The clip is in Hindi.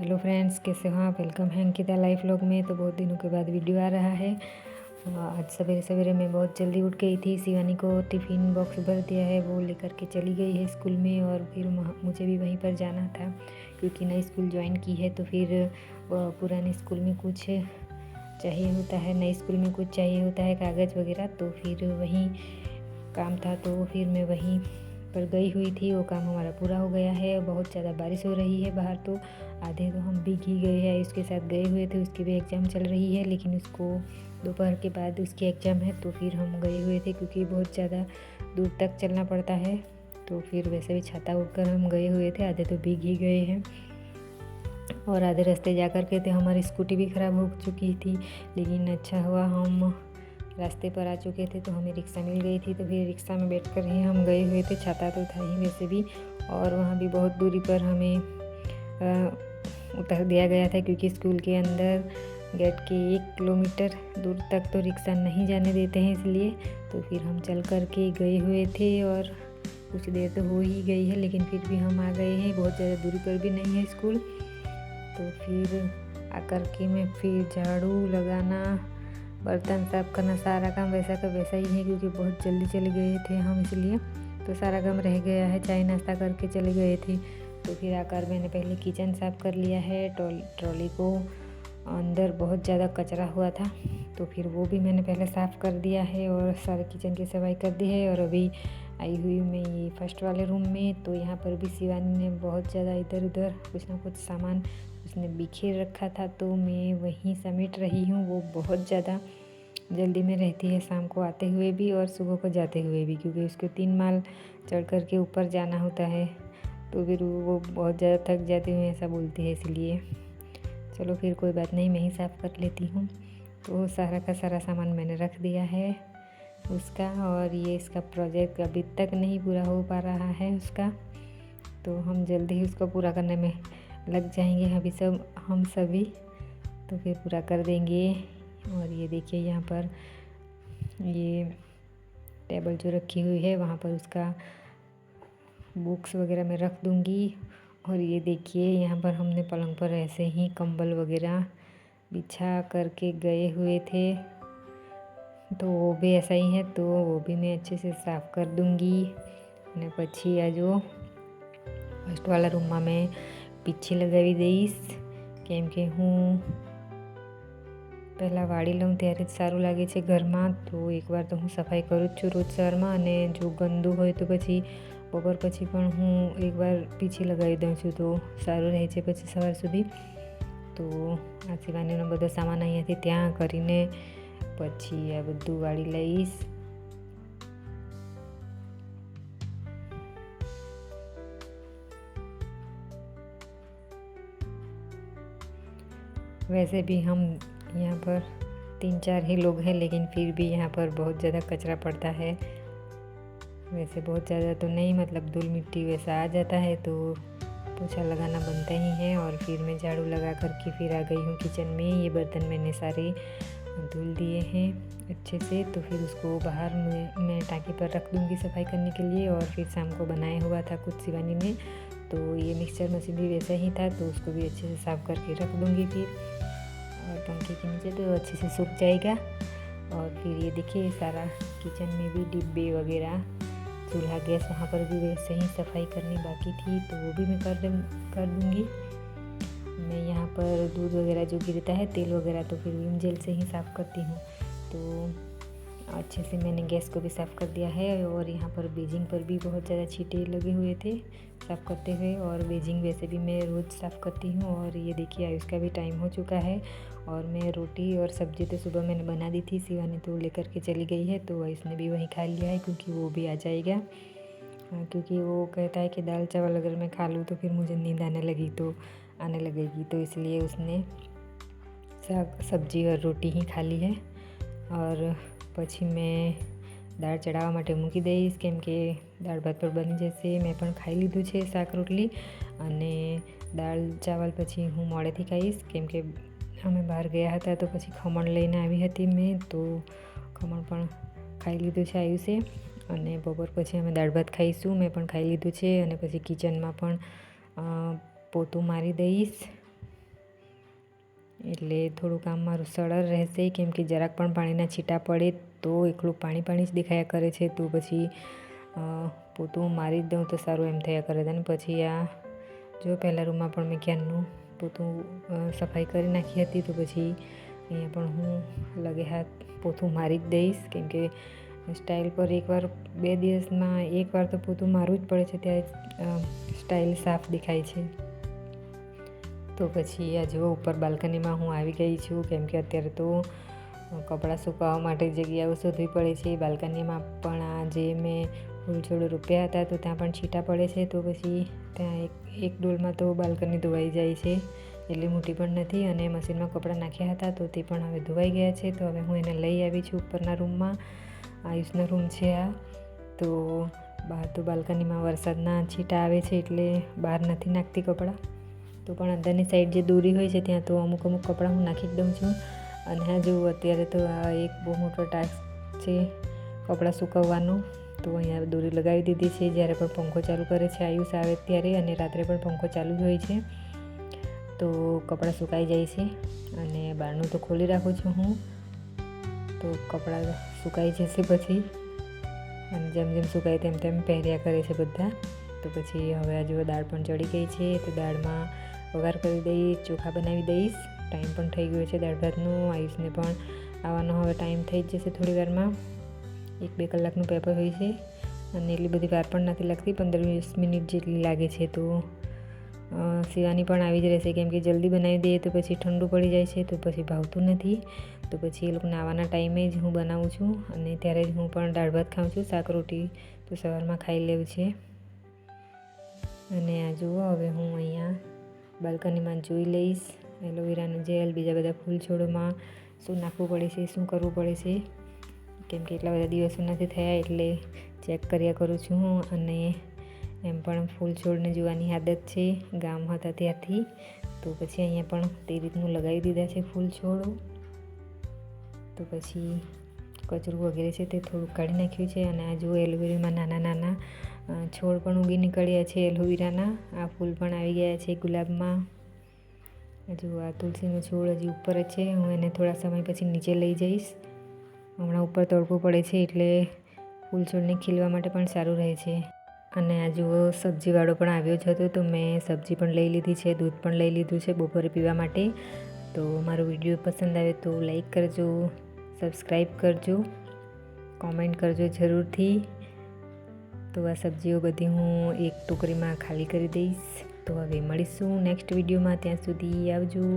हेलो फ्रेंड्स, कैसे हो आप? वेलकम है अंकिता लाइफ व्लॉग में। तो बहुत दिनों के बाद वीडियो आ रहा है। आज सवेरे सवेरे मैं बहुत जल्दी उठ गई थी। शिवानी को टिफ़िन बॉक्स भर दिया है, वो लेकर के चली गई है स्कूल में। और फिर मुझे भी वहीं पर जाना था क्योंकि नई स्कूल ज्वाइन की है। तो फिर पुराने स्कूल में कुछ चाहिए होता है, नई स्कूल में कुछ चाहिए होता है, कागज़ वगैरह। तो फिर वहीं काम था, तो फिर मैं वहीं पर गई हुई थी। वो काम हमारा पूरा हो गया है। बहुत ज़्यादा बारिश हो रही है बाहर, तो आधे तो हम भीग ही गए हैं। उसके साथ गए हुए थे, उसकी भी एग्ज़ाम चल रही है, लेकिन उसको दोपहर के बाद उसकी एग्ज़ाम है। तो फिर हम गए हुए थे क्योंकि बहुत ज़्यादा दूर तक चलना पड़ता है। तो फिर वैसे भी छाता उठकर हम गए हुए थे। आधे तो भीग ही गए हैं और आधे रास्ते जा कर के थे हमारी स्कूटी भी ख़राब हो चुकी थी। लेकिन अच्छा हुआ हम रास्ते पर आ चुके थे, तो हमें रिक्शा मिल गई थी। तो फिर रिक्शा में बैठकर ही हम गए हुए थे। छाता तो था ही वैसे भी, और वहाँ भी बहुत दूरी पर हमें उतार दिया गया था क्योंकि स्कूल के अंदर गेट के 1 किलोमीटर दूर तक तो रिक्शा नहीं जाने देते हैं, इसलिए तो फिर हम चल कर के गए हुए थे। और कुछ देर तो हो ही गई है, लेकिन फिर भी हम आ गए हैं। बहुत ज़्यादा दूरी पर भी नहीं है स्कूल। तो फिर आकर के मैं फिर झाड़ू लगाना, बर्तन साफ करना, सारा काम वैसा का वैसा ही है क्योंकि बहुत जल्दी चले गए थे हम, इसलिए तो सारा काम रह गया है। चाय नाश्ता करके चले गए थे। तो फिर आकर मैंने पहले किचन साफ़ कर लिया है। ट्रॉली को अंदर बहुत ज़्यादा कचरा हुआ था, तो फिर वो भी मैंने पहले साफ़ कर दिया है और सारे किचन की सफाई कर दी है। और अभी आई हुई मैं ये फर्स्ट वाले रूम में। तो यहाँ पर भी शिवानी ने बहुत ज़्यादा इधर उधर कुछ ना कुछ सामान उसने बिखेर रखा था, तो मैं वहीं समेट रही हूँ। वो बहुत ज़्यादा जल्दी में रहती है, शाम को आते हुए भी और सुबह को जाते हुए भी, क्योंकि उसको 3 माल चढ़ कर के ऊपर जाना होता है। तो फिर वो बहुत ज़्यादा थक जाती हूँ ऐसा बोलती है, इसलिए चलो फिर कोई बात नहीं, मैं ही साफ़ कर लेती हूँ। तो सारा का सारा सामान मैंने रख दिया है उसका। और ये इसका प्रोजेक्ट अभी तक नहीं पूरा हो पा रहा है उसका, तो हम जल्दी ही उसको पूरा करने में लग जाएंगे हम सभी। तो फिर पूरा कर देंगे। और ये देखिए यहाँ पर ये टेबल जो रखी हुई है, वहाँ पर उसका बुक्स वगैरह मैं रख दूँगी। और ये देखिए यहाँ पर हमने पलंग पर ऐसे ही कंबल वगैरह बिछा करके गए हुए थे, तो वो भी ऐसा ही है। तो वो भी मैं अच्छे से साफ़ कर दूँगी। અને પછી આ જો ફર્સ્ટવાળા રૂમમાં મેં પીછી લગાવી દઈશ, કેમ કે હું પહેલાં વાળી લઉં ત્યારે જ સારું લાગે છે ઘરમાં। તો એકવાર તો હું સફાઈ કરું જ છું રોજ સવારમાં, અને જો ગંદુ હોય તો પછી બપોર પછી પણ હું એકવાર પીછી લગાવી દઉં છું, તો સારું રહે છે પછી સવાર સુધી। તો આ સિવાયનો બધો સામાન અહીંયાથી ત્યાં કરીને પછી આ બધું વાળી લઈશ। वैसे भी हम यहाँ पर 3-4 ही लोग हैं, लेकिन फिर भी यहाँ पर बहुत ज़्यादा कचरा पड़ता है। वैसे बहुत ज़्यादा तो नहीं, मतलब धूल मिट्टी वैसा आ जाता है, तो पोछा लगाना बनता ही है। और फिर मैं झाड़ू लगा करके फिर आ गई हूँ किचन में। ये बर्तन मैंने सारे धुल दिए हैं अच्छे से, तो फिर उसको बाहर मैं टाँकी पर रख दूँगी सफाई करने के लिए। और फिर शाम को बनाया हुआ था कुछ शिवानी ने, तो ये मिक्सचर मशीन भी वैसा ही था, तो उसको भी अच्छे से साफ़ करके रख दूँगी फिर, और पंखे के नीचे तो अच्छे से सूख जाएगा। और फिर ये देखिए सारा किचन में भी डिब्बे वगैरह, चूल्हा गैस वहाँ पर भी वैसे ही सफाई करनी बाकी थी, तो वो भी मैं कर दूँगी। मैं यहाँ पर दूध वगैरह जो गिरता है, तेल वगैरह, तो फिर विम जेल से ही साफ़ करती हूँ। तो अच्छे से मैंने गैस को भी साफ़ कर दिया है। और यहाँ पर बेजिंग पर भी बहुत ज़्यादा छींटे लगे हुए थे साफ़ करते हुए, और बेजिंग वैसे भी मैं रोज़ साफ़ करती हूँ। और ये देखिए आयुष का भी टाइम हो चुका है, और मैं रोटी और सब्ज़ी तो सुबह मैंने बना दी थी, शिवानी तो लेकर के चली गई है, तो आयुष ने भी वहीं खा लिया है क्योंकि वो भी आ जाएगा। क्योंकि वो कहता है कि दाल चावल अगर मैं खा लूँ तो फिर मुझे नींद आने लगेगी, तो इसलिए उसने सब्ज़ी और रोटी ही खा ली है। और પછી મેં દાળ ચડાવવા માટે મૂકી દઈશ, કેમ કે દાળ ભાત પર બની જશે। મેં પણ ખાઈ લીધું છે શાક રોટલી, અને દાળ ચાવલ પછી હું મોડેથી ખાઈશ, કેમ કે અમે બહાર ગયા હતા તો પછી ખમણ લઈને આવી હતી મેં, તો ખમણ પણ ખાઈ લીધું છે આયુષે। અને બપોર પછી અમે દાળ ભાત ખાઈશું, મેં પણ ખાઈ લીધું છે। અને પછી કિચનમાં પણ પોતું મારી દઈશ। એટલે થોડું કામ મારું સરળ રહેશે, કેમ કે જરાક પણ પાણીના છીટા પડે તો એકલું પાણી જ દેખાયા કરે છે. તો પછી પોતું મારી જ દઉં તો સારું એમ થયા કરે. અને પછી આ જો પહેલાં રૂમમાં પણ મેં ક્યારનું પોતું સફાઈ કરી નાખી હતી. તો પછી અહીંયા પણ હું લગે હાથ પોતું મારી જ દઈશ, કેમ કે સ્ટાઇલ પર 2 દિવસમાં એકવાર તો પોતું મારવું જ પડે છે, ત્યારે સ્ટાઇલ સાફ દેખાય છે. તો પછી આ જુઓ ઉપર બાલ્કનીમાં હું આવી ગઈ છું, કેમ કે અત્યારે તો કપડાં સુકાવવા માટે જગ્યાઓ શોધવી પડે છે. બાલ્કનીમાં પણ આ જે મેં ફૂલ છોડ રોપ્યા હતા તો ત્યાં પણ છીટા પડે છે. તો પછી ત્યાં એક ડોલમાં તો બાલ્કની ધોવાઈ જાય છે, એટલી મોટી પણ નથી. અને મશીનમાં કપડાં નાખ્યા હતા તો તે પણ હવે ધોવાઈ ગયા છે. તો હવે હું એને લઈ આવી છું ઉપરના રૂમમાં. આયુષનો રૂમ છે આ. તો બહાર તો બાલ્કનીમાં વરસાદના છીટા આવે છે એટલે બહાર નથી નાખતી કપડાં. તો પણ અંદરની સાઈડ જે દોરી હોય છે ત્યાં તો અમુક કપડાં હું નાખી જ દઉં છું. અને હા જુઓ અત્યારે તો આ એક બહુ મોટો ટાસ્ક છે કપડાં સુકવવાનો. તો અહીંયા દોરી લગાવી દીધી છે. જ્યારે પણ પંખો ચાલુ કરે છે આયુષ આવે ત્યારે, અને રાત્રે પણ પંખો ચાલુ જ હોય છે, તો કપડાં સુકાઈ જાય છે. અને બહારનું તો ખોલી રાખું છું હું, તો કપડાં સુકાઈ જશે પછી. અને જેમ સુકાય તેમ પહેર્યા કરે છે બધા. તો પછી હવે આ જુઓ દાળ પણ ચડી ગઈ છે. તો દાળમાં વઘાર કરી દઈશ, ચોખા બનાવી દઈશ. ટાઈમ પણ થઈ ગયો છે દાળ ભાતનો. આયુષને પણ આવવાનો હવે ટાઈમ થઈ જ જશે થોડી વારમાં. 1-2 કલાકનું પેપર હોય છે અને એટલી બધી વાર પણ નથી લાગતી, 15-20 મિનિટ જેટલી લાગે છે. તો શિવાની પણ આવી જ રહેશે, કેમ કે જલ્દી બનાવી દઈએ તો પછી ઠંડુ પડી જાય છે, તો પછી ભાવતું નથી. તો પછી એ લોકોને આવવાના ટાઈમે જ હું બનાવું છું, અને ત્યારે જ હું પણ દાળ ભાત ખાઉં છું. શાક રોટી તો સવારમાં ખાઈ લેવું છે. અને આ જુઓ હવે હું અહીંયા બાલ્કનીમાં જોઈ લઈશ એલોવેરાનું જેલ, બીજા બધા ફૂલ છોડોમાં શું નાખવું પડે છે, શું કરવું પડે છે, કેમ કે એટલા બધા દિવસો નથી થયા એટલે ચેક કર્યા કરું છું હું. અને એમ પણ ફૂલ છોડને જોવાની આદત છે ગામ હતા ત્યારથી. તો પછી અહીંયા પણ તે રીતનું લગાવી દીધા છે ફૂલ છોડો. તો પછી કચરું વગેરે છે તે થોડુંક કાઢી નાખ્યું છે. અને આ જુઓ એલોવેરામાં નાના છોડ પણ ઉગી નીકળ્યા છે એલોવેરાના. આ ફૂલ પણ આવી ગયા છે ગુલાબમાં. હજુ આ તુલસીનો છોડ હજી ઉપર જ છે. હું એને થોડા સમય પછી નીચે લઈ જઈશ. હમણાં ઉપર તડકો પડે છે એટલે ફૂલ છોડને ખીલવા માટે પણ સારું રહે છે. અને આ જુઓ સબ્જીવાળો પણ આવ્યો જ હતો, તો મેં સબ્જી પણ લઈ લીધી છે, દૂધ પણ લઈ લીધું છે બપોરે પીવા માટે. તો મારો વિડીયો પસંદ આવે તો લાઈક કરજો, સબસ્ક્રાઈબ કરજો, કોમેન્ટ કરજો જરૂરથી. તો આ સબ્જીઓ બધી હું એક ટોકરીમાં ખાલી કરી દઈશ. તો હવે મળીશું નેક્સ્ટ વિડીયોમાં. ત્યાં સુધી આવજો.